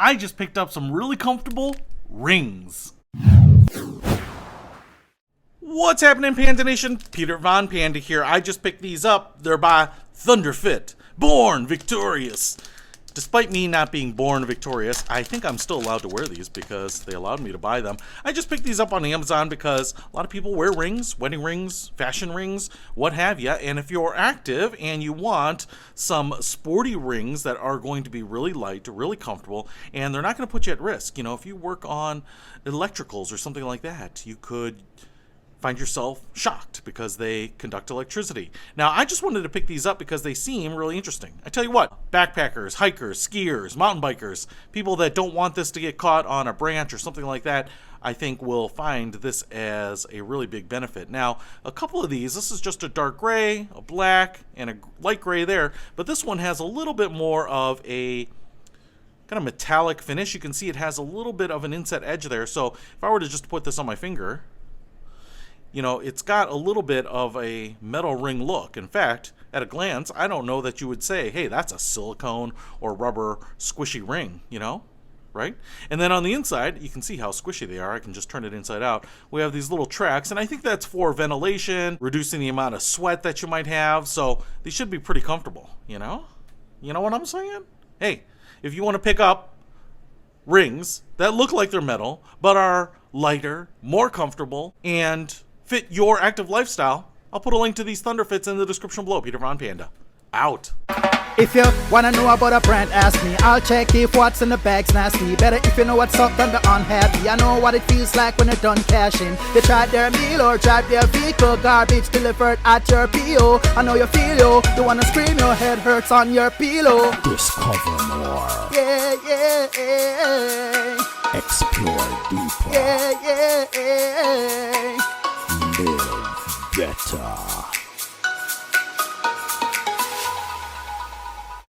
I just picked up some really comfortable rings. What's happening, Panda Nation? Peter Von Panda here. I just picked these up. They're by ThunderFit. Born victorious. Despite me not being born victorious, I think I'm still allowed to wear these because they allowed me to buy them. I just picked these up on Amazon because a lot of people wear rings, wedding rings, fashion rings, what have you. And if you're active and you want some sporty rings that are going to be really light, really comfortable, and they're not going to put you at risk. You know, if you work on electricals or something like that, you could find yourself shocked because they conduct electricity. Now, I just wanted to pick these up because they seem really interesting. I tell you what, backpackers, hikers, skiers, mountain bikers, people that don't want this to get caught on a branch or something like that, I think will find this as a really big benefit. Now, a couple of these, this is just a dark gray, a black, and a light gray there, but this one has a little bit more of a kind of metallic finish. You can see it has a little bit of an inset edge there, so if I were to just put this on my finger, you know, it's got a little bit of a metal ring look. In fact, at a glance, I don't know that you would say, hey, that's a silicone or rubber squishy ring, you know, right? And then on the inside, you can see how squishy they are. I can just turn it inside out. We have these little tracks, and I think that's for ventilation, reducing the amount of sweat that you might have. So these should be pretty comfortable, you know? You know what I'm saying? Hey, if you want to pick up rings that look like they're metal, but are lighter, more comfortable, and fit your active lifestyle, I'll put a link to these ThunderFits in the description below. Peter Von Panda, out. If you wanna know about a brand, ask me. I'll check if what's in the bag's nasty. Better if you know what's up than the unhappy. I know what it feels like when you're done cashing. They tried their meal or drive their vehicle, garbage delivered at your PO. I know you feel yo. You wanna scream, your head hurts on your pillow. Discover more. Yeah, yeah, yeah. Explore deeper. Yeah, yeah, yeah. Live better.